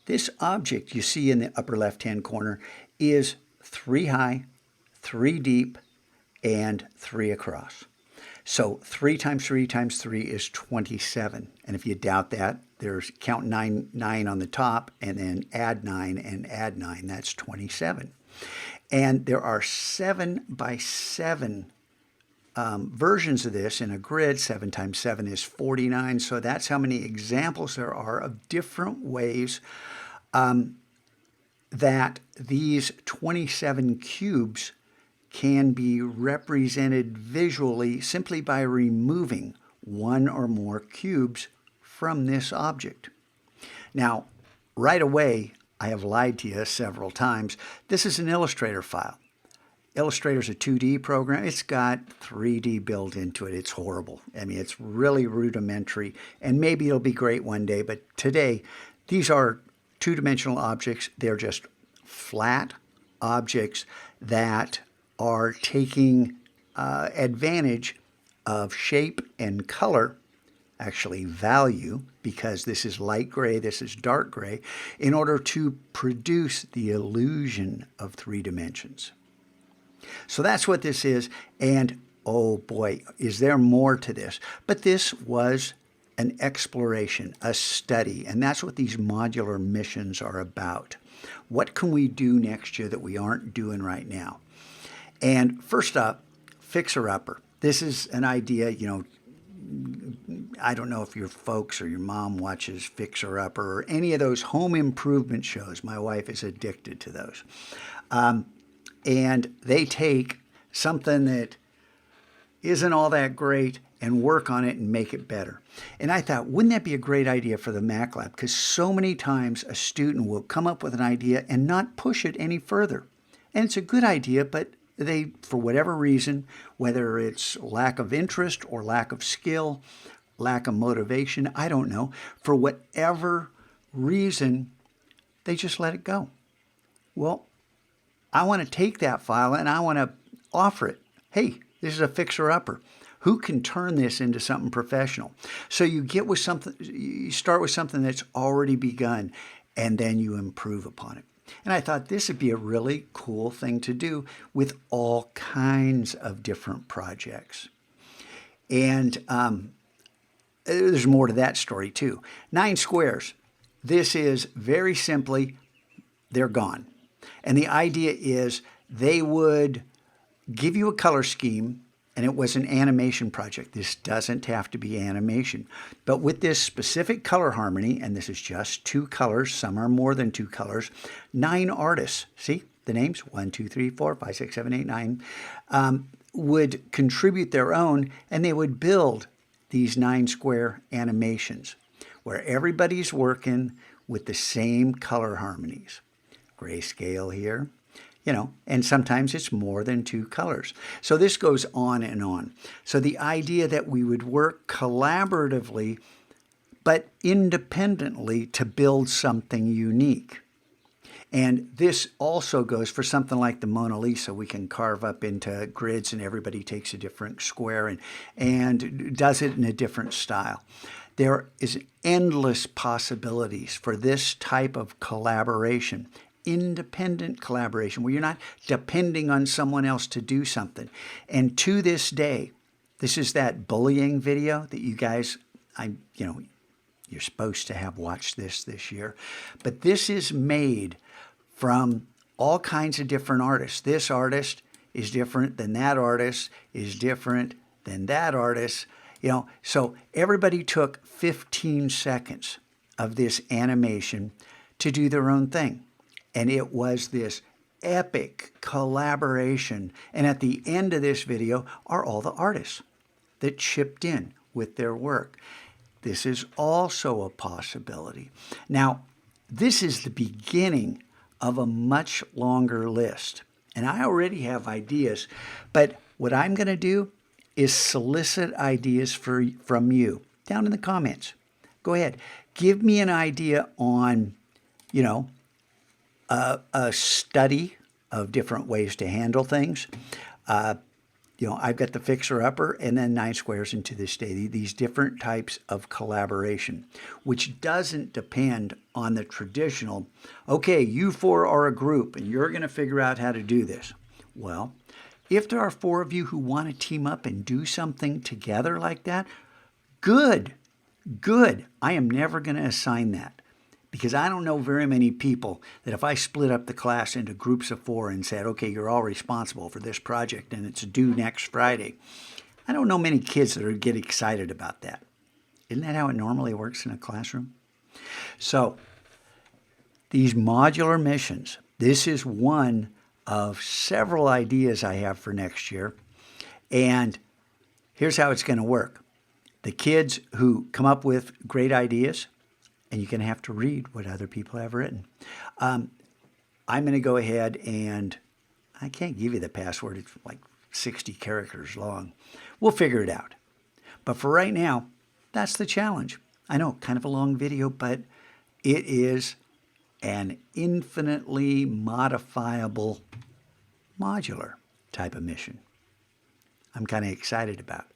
This object you see in the upper left-hand corner is 3 high, 3 deep, and 3 across. So 3 times 3 times 3 is 27. And if you doubt that, there's count 9 on the top, and then add 9 and add 9. That's 27. And there are 7 by 7 versions of this in a grid. 7 times 7 is 49. So that's how many examples there are of different ways that these 27 cubes can be represented visually simply by removing one or more cubes from this object. Now, right away, I have lied to you several times. This is an Illustrator file. Illustrator's a 2D program. It's got 3D built into it. It's horrible. I mean, it's really rudimentary, and maybe it'll be great one day, but today, these are two-dimensional objects. They're just flat objects that are taking advantage of shape and color, actually value, because this is light gray, this is dark gray, in order to produce the illusion of 3 dimensions. So that's what this is, and oh boy, is there more to this. But this was an exploration, a study, and that's what these modular missions are about. What can we do next year that we aren't doing right now? And first up, fixer-upper. This is an idea, you know, I don't know if your folks or your mom watches Fixer-Upper or any of those home improvement shows. My wife is addicted to those. And they take something that isn't all that great and work on it and make it better. And I thought, wouldn't that be a great idea for the Mac Lab? Because so many times a student will come up with an idea and not push it any further. And it's a good idea, but they, for whatever reason, whether it's lack of interest or lack of skill, lack of motivation, I don't know, for whatever reason, they just let it go. Well, I want to take that file and I want to offer it. Hey, this is a fixer-upper. Who can turn this into something professional? So you get with something, you start with something that's already begun, and then you improve upon it. And I thought this would be a really cool thing to do with all kinds of different projects. And there's more to that story too. 9 squares. This is very simply, they're gone. And the idea is they would give you a color scheme, and it was an animation project. This doesn't have to be animation. But with this specific color harmony, and this is just 2 colors, some are more than 2 colors, 9 artists, see the names, 1, 2, 3, 4, 5, 6, 7, 8, 9, would contribute their own, and they would build these 9 square animations where everybody's working with the same color harmonies. Grayscale here. You know, and sometimes it's more than 2 colors. So this goes on and on. So the idea that we would work collaboratively, but independently to build something unique. And this also goes for something like the Mona Lisa. We can carve up into grids and everybody takes a different square and does it in a different style. There is endless possibilities for this type of collaboration. Independent collaboration where you're not depending on someone else to do something. And to this day, this is that bullying video that you guys, you're supposed to have watched this year. But this is made from all kinds of different artists. This artist is different than that artist, is different than that artist. You know, so everybody took 15 seconds of this animation to do their own thing. And it was this epic collaboration. And at the end of this video are all the artists that chipped in with their work. This is also a possibility. Now, this is the beginning of a much longer list. And I already have ideas. But what I'm going to do is solicit ideas from you down in the comments. Go ahead. Give me an idea on, a study of different ways to handle things, I've got the fixer-upper and then 9 squares into this day. These different types of collaboration, which doesn't depend on the traditional, okay, you four are a group and you're going to figure out how to do this. Well, if there are 4 of you who want to team up and do something together like that, good, good. I am never going to assign that. Because I don't know very many people that if I split up the class into groups of 4 and said, okay, you're all responsible for this project and it's due next Friday, I don't know many kids that would get excited about that. Isn't that how it normally works in a classroom? So these modular missions, this is one of several ideas I have for next year. And here's how it's going to work. The kids who come up with great ideas, and you're going to have to read what other people have written. I'm going to go ahead and I can't give you the password. It's like 60 characters long. We'll figure it out. But for right now, that's the challenge. I know, kind of a long video, but it is an infinitely modifiable modular type of mission I'm kind of excited about.